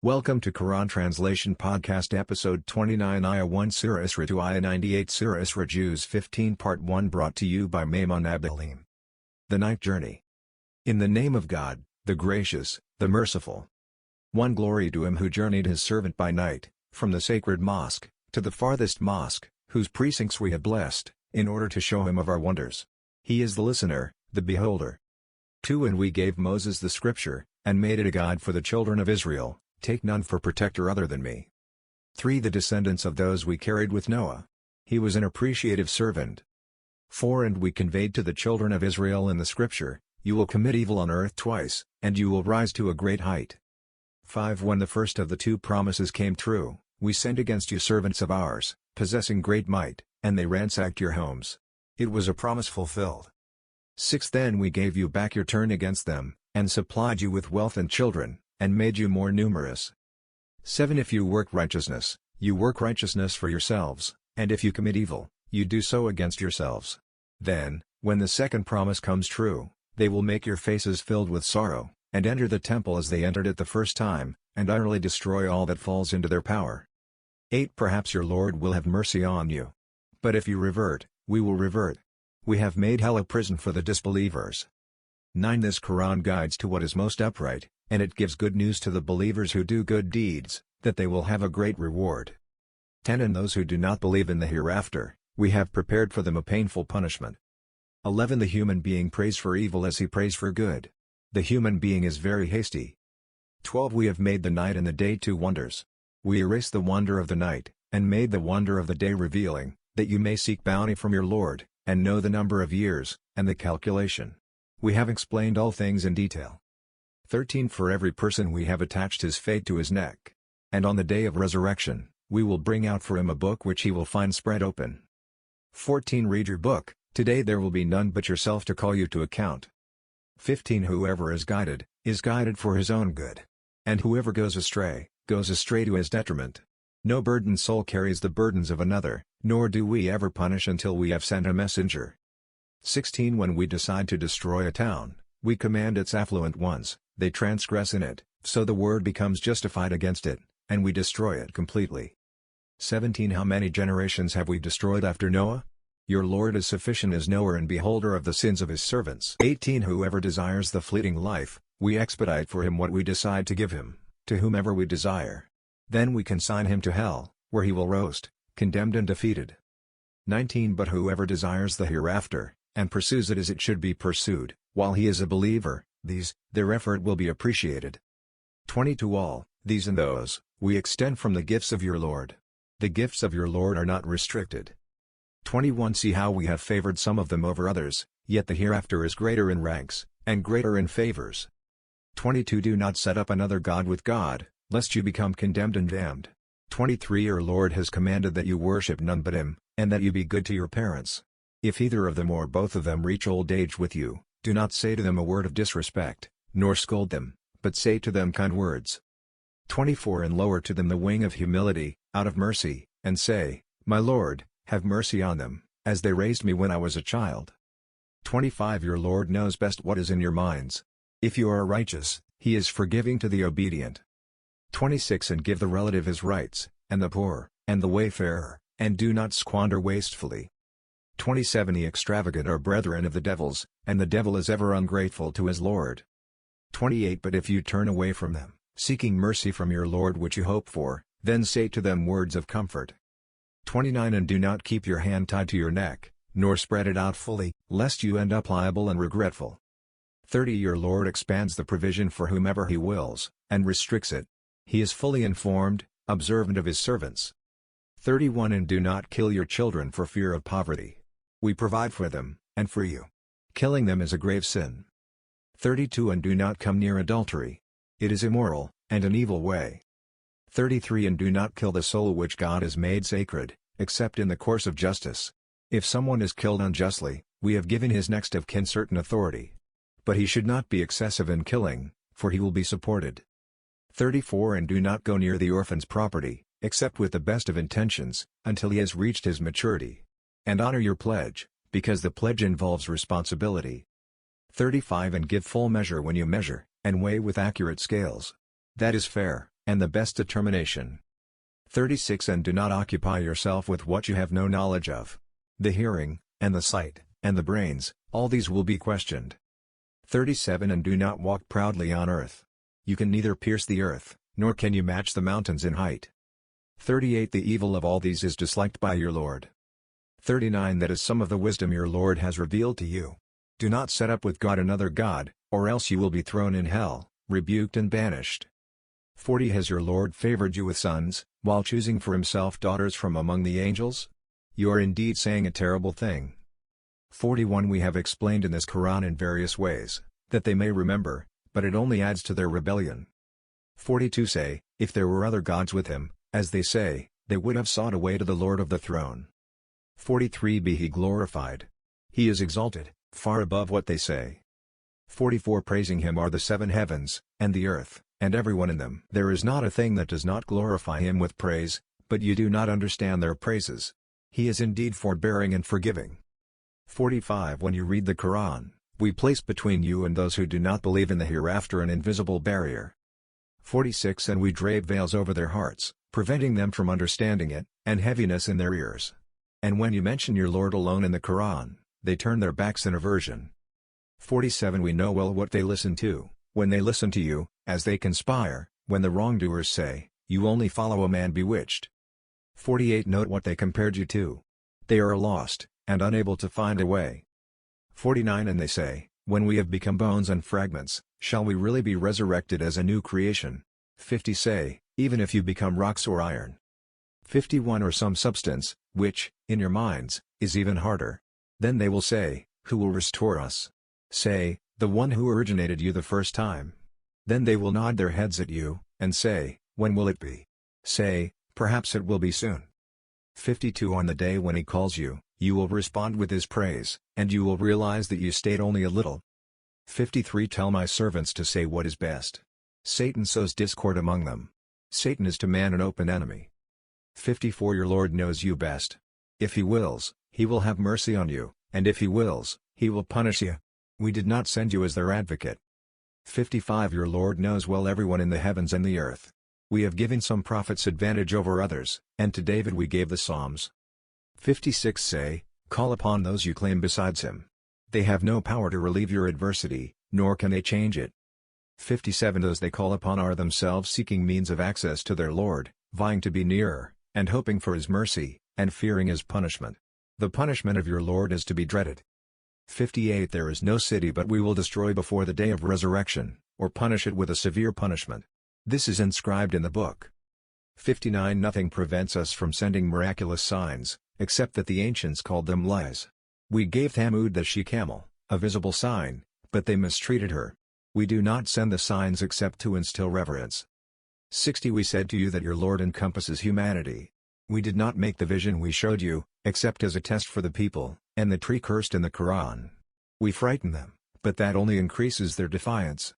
Welcome to Quran Translation Podcast Episode 29 Ayah 1 Sura Isra to Ayah 98 Sura Isra Juz 15 Part 1 brought to you by Maimon Abdalim. The Night Journey. In the name of God, the Gracious, the Merciful. One glory to him who journeyed his servant by night, from the sacred mosque, to the farthest mosque, whose precincts we have blessed, in order to show him of our wonders. He is the listener, the beholder. 2 And we gave Moses the scripture, and made it a guide for the children of Israel. Take none for protector other than me. 3 The descendants of those we carried with Noah. He was an appreciative servant. 4 And we conveyed to the children of Israel in the scripture, you will commit evil on earth twice, and you will rise to a great height. 5 When the first of the 2 promises came true, we sent against you servants of ours, possessing great might, and they ransacked your homes. It was a promise fulfilled. 6 Then we gave you back your turn against them, and supplied you with wealth and children, and made you more numerous. 7 If you work righteousness for yourselves, and if you commit evil, you do so against yourselves. Then, when the second promise comes true, they will make your faces filled with sorrow, and enter the temple as they entered it the first time, and utterly destroy all that falls into their power. 8 Perhaps your Lord will have mercy on you. But if you revert, we will revert. We have made hell a prison for the disbelievers. 9 This Quran guides to what is most upright, and it gives good news to the believers who do good deeds, that they will have a great reward. 10 And those who do not believe in the hereafter, we have prepared for them a painful punishment. 11 The human being prays for evil as he prays for good. The human being is very hasty. 12 We have made the night and the day 2 wonders. We erased the wonder of the night, and made the wonder of the day revealing, that you may seek bounty from your Lord, and know the number of years, and the calculation. We have explained all things in detail. 13 For every person we have attached his fate to his neck. And on the day of resurrection, we will bring out for him a book which he will find spread open. 14 Read your book, today there will be none but yourself to call you to account. 15 Whoever is guided for his own good. And whoever goes astray to his detriment. No burdened soul carries the burdens of another, nor do we ever punish until we have sent a messenger. 16 When we decide to destroy a town, we command its affluent ones, they transgress in it, so the word becomes justified against it, and we destroy it completely. 17 How many generations have we destroyed after Noah? Your Lord is sufficient as knower and beholder of the sins of his servants. 18 Whoever desires the fleeting life, we expedite for him what we decide to give him, to whomever we desire. Then we consign him to hell, where he will roast, condemned and defeated. 19 But whoever desires the hereafter, and pursues it as it should be pursued, while he is a believer, their effort will be appreciated. 20 To all, these and those, we extend from the gifts of your Lord. The gifts of your Lord are not restricted. 21 See how we have favored some of them over others, yet the hereafter is greater in ranks, and greater in favors. 22 Do not set up another God with God, lest you become condemned and damned. 23 Your Lord has commanded that you worship none but him, and that you be good to your parents. If either of them or both of them reach old age with you, do not say to them a word of disrespect, nor scold them, but say to them kind words. 24 And lower to them the wing of humility, out of mercy, and say, My Lord, have mercy on them, as they raised me when I was a child. 25 Your Lord knows best what is in your minds. If you are righteous, he is forgiving to the obedient. 26 And give the relative his rights, and the poor, and the wayfarer, and do not squander wastefully. 27 The extravagant are brethren of the devils, and the devil is ever ungrateful to his Lord. 28 But if you turn away from them, seeking mercy from your Lord which you hope for, then say to them words of comfort. 29 And do not keep your hand tied to your neck, nor spread it out fully, lest you end up liable and regretful. 30 Your Lord expands the provision for whomever he wills, and restricts it. He is fully informed, observant of his servants. 31 And do not kill your children for fear of poverty. We provide for them, and for you. Killing them is a grave sin. 32 And do not come near adultery. It is immoral, and an evil way. 33 And do not kill the soul which God has made sacred, except in the course of justice. If someone is killed unjustly, we have given his next of kin certain authority. But he should not be excessive in killing, for he will be supported. 34 And do not go near the orphan's property, except with the best of intentions, until he has reached his maturity. And honor your pledge, because the pledge involves responsibility. 35 And give full measure when you measure, and weigh with accurate scales. That is fair, and the best determination. 36 And do not occupy yourself with what you have no knowledge of. The hearing, and the sight, and the brains, all these will be questioned. 37 And do not walk proudly on earth. You can neither pierce the earth, nor can you match the mountains in height. 38 The evil of all these is disliked by your Lord. 39 That is some of the wisdom your Lord has revealed to you. Do not set up with God another God, or else you will be thrown in hell, rebuked and banished. 40 Has your Lord favored you with sons, while choosing for himself daughters from among the angels? You are indeed saying a terrible thing. 41 We have explained in this Quran in various ways, that they may remember, but it only adds to their rebellion. 42 Say, if there were other gods with him, as they say, they would have sought a way to the Lord of the throne. 43 Be he glorified. He is exalted, far above what they say. 44 Praising him are the seven heavens, and the earth, and everyone in them. There is not a thing that does not glorify him with praise, but you do not understand their praises. He is indeed forbearing and forgiving. 45 When you read the Quran, we place between you and those who do not believe in the hereafter an invisible barrier. 46 And we drape veils over their hearts, preventing them from understanding it, and heaviness in their ears. And when you mention your Lord alone in the Quran, they turn their backs in aversion. 47 We know well what they listen to, when they listen to you, as they conspire, when the wrongdoers say, you only follow a man bewitched. 48 Note what they compared you to. They are lost, and unable to find a way. 49 And they say, when we have become bones and fragments, shall we really be resurrected as a new creation? 50 Say, even if you become rocks or iron. 51 Or some substance, which, in your minds, is even harder. Then they will say, who will restore us? Say, the one who originated you the first time. Then they will nod their heads at you, and say, when will it be? Say, perhaps it will be soon. 52 On the day when he calls you, you will respond with his praise, and you will realize that you stayed only a little. 53 Tell my servants to say what is best. Satan sows discord among them. Satan is to man an open enemy. 54 Your Lord knows you best. If he wills, he will have mercy on you, and if he wills, he will punish you. We did not send you as their advocate. 55 Your Lord knows well everyone in the heavens and the earth. We have given some prophets advantage over others, and to David we gave the Psalms. 56 Say, call upon those you claim besides him. They have no power to relieve your adversity, nor can they change it. 57 Those they call upon are themselves seeking means of access to their Lord, vying to be nearer, and hoping for his mercy, and fearing his punishment. The punishment of your Lord is to be dreaded. 58 There is no city but we will destroy before the day of resurrection, or punish it with a severe punishment. This is inscribed in the book. 59 Nothing prevents us from sending miraculous signs, except that the ancients called them lies. We gave Thamud the she-camel, a visible sign, but they mistreated her. We do not send the signs except to instill reverence. 60 We said to you that your Lord encompasses humanity. We did not make the vision we showed you, except as a test for the people, and the tree cursed in the Quran. We frighten them, but that only increases their defiance.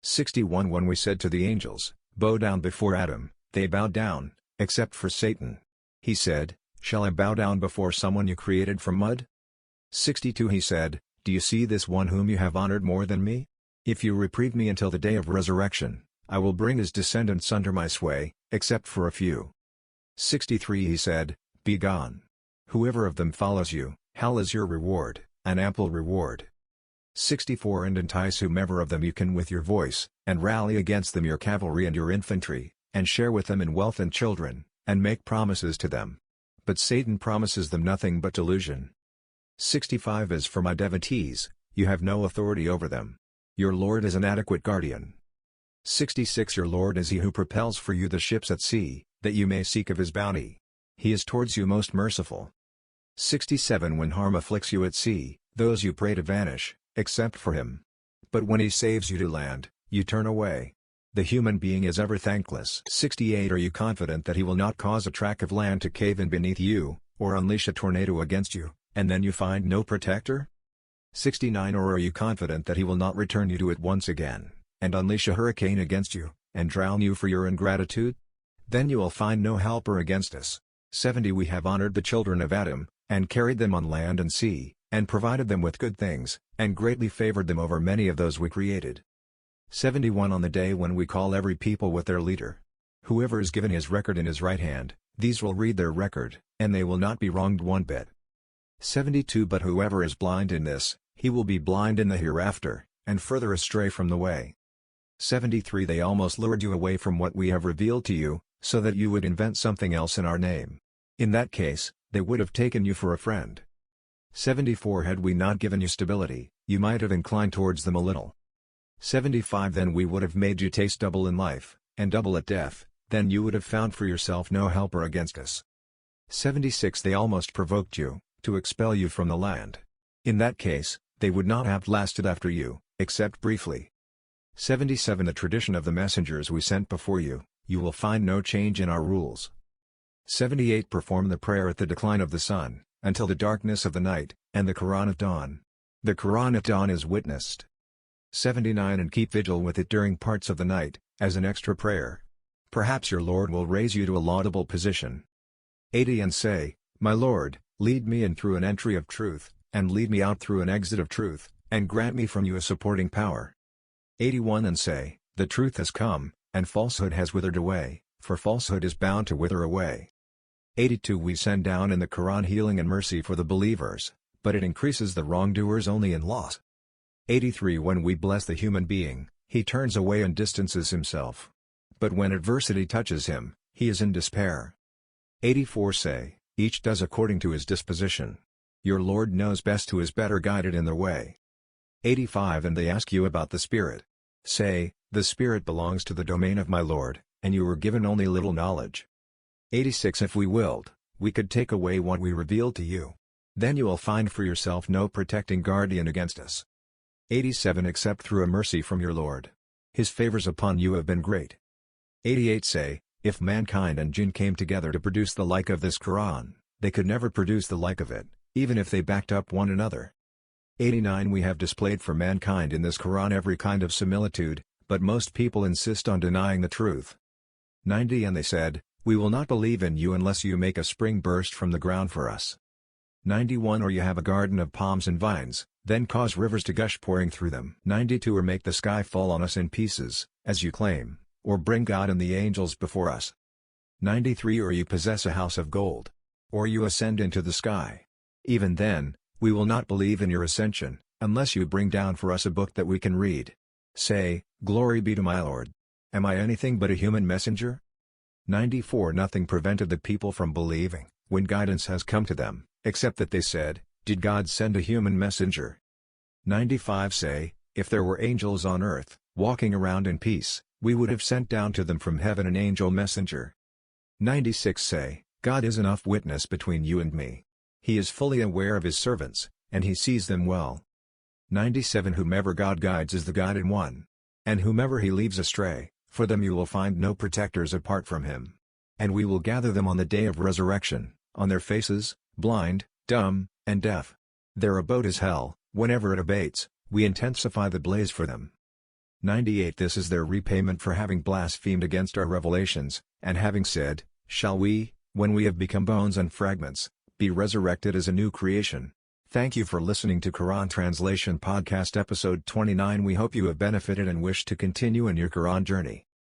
61 When we said to the angels, bow down before Adam, they bowed down, except for Satan. He said, shall I bow down before someone you created from mud? 62 He said, do you see this one whom you have honored more than me? If you reprieve me until the day of resurrection, I will bring his descendants under my sway, except for a few. 63 He said, be gone. Whoever of them follows you, hell is your reward, an ample reward. 64 And entice whomever of them you can with your voice, and rally against them your cavalry and your infantry, and share with them in wealth and children, and make promises to them. But Satan promises them nothing but delusion. 65 As for my devotees, you have no authority over them. Your Lord is an adequate guardian. 66 Your Lord is he who propels for you the ships at sea, that you may seek of his bounty. He is towards you most merciful. 67 When harm afflicts you at sea, those you pray to vanish, except for him. But when he saves you to land, you turn away. The human being is ever thankless. 68 Are you confident that he will not cause a tract of land to cave in beneath you, or unleash a tornado against you, and then you find no protector? 69 Or are you confident that he will not return you to it once again, and unleash a hurricane against you, and drown you for your ingratitude? Then you will find no helper against us. 70 We have honored the children of Adam, and carried them on land and sea, and provided them with good things, and greatly favored them over many of those we created. 71 On the day when we call every people with their leader, Whoever is given his record in his right hand, these will read their record, and they will not be wronged one bit. 72 But whoever is blind in this, he will be blind in the hereafter, and further astray from the way. 73 They almost lured you away from what we have revealed to you, so that you would invent something else in our name. In that case, they would have taken you for a friend. 74 Had we not given you stability, you might have inclined towards them a little. 75 Then we would have made you taste double in life, and double at death, then you would have found for yourself no helper against us. 76 They almost provoked you, to expel you from the land. In that case, they would not have lasted after you, except briefly. 77 The tradition of the messengers we sent before you, you will find no change in our rules. 78 Perform the prayer at the decline of the sun, until the darkness of the night, and the Quran at dawn. The Quran at dawn is witnessed. 79 And keep vigil with it during parts of the night, as an extra prayer. Perhaps your Lord will raise you to a laudable position. 80 And say, My Lord, lead me in through an entry of truth, and lead me out through an exit of truth, and grant me from you a supporting power. 81 And say, The truth has come, and falsehood has withered away, for falsehood is bound to wither away. 82 We send down in the Quran healing and mercy for the believers, but it increases the wrongdoers only in loss. 83 When we bless the human being, he turns away and distances himself. But when adversity touches him, he is in despair. 84 Say, each does according to his disposition. Your Lord knows best who is better guided in their way. 85 And they ask you about the Spirit. Say, the Spirit belongs to the domain of my Lord, and you were given only little knowledge. 86 If we willed, we could take away what we revealed to you. Then you will find for yourself no protecting guardian against us. 87 Except through a mercy from your Lord. His favors upon you have been great. 88 Say, if mankind and jinn came together to produce the like of this Quran, they could never produce the like of it, even if they backed up one another. 89 We have displayed for mankind in this Quran every kind of similitude, but most people insist on denying the truth. 90 And they said, We will not believe in you unless you make a spring burst from the ground for us. 91 Or you have a garden of palms and vines, then cause rivers to gush pouring through them. 92 Or make the sky fall on us in pieces, as you claim, or bring God and the angels before us. 93 Or you possess a house of gold. Or you ascend into the sky. Even then, we will not believe in your ascension, unless you bring down for us a book that we can read. Say, Glory be to my Lord. Am I anything but a human messenger? 94 Nothing prevented the people from believing, when guidance has come to them, except that they said, Did God send a human messenger? 95 Say, if there were angels on earth, walking around in peace, we would have sent down to them from heaven an angel messenger. 96 Say, God is enough witness between you and me. He is fully aware of his servants, and he sees them well. 97 Whomever God guides is the guided one. And whomever he leaves astray, for them you will find no protectors apart from him. And we will gather them on the day of resurrection, on their faces, blind, dumb, and deaf. Their abode is hell, whenever it abates, we intensify the blaze for them. 98 This is their repayment for having blasphemed against our revelations, and having said, Shall we, when we have become bones and fragments, be resurrected as a new creation? Thank you for listening to Quran Translation Podcast Episode 29. We hope you have benefited and wish to continue in your Quran journey.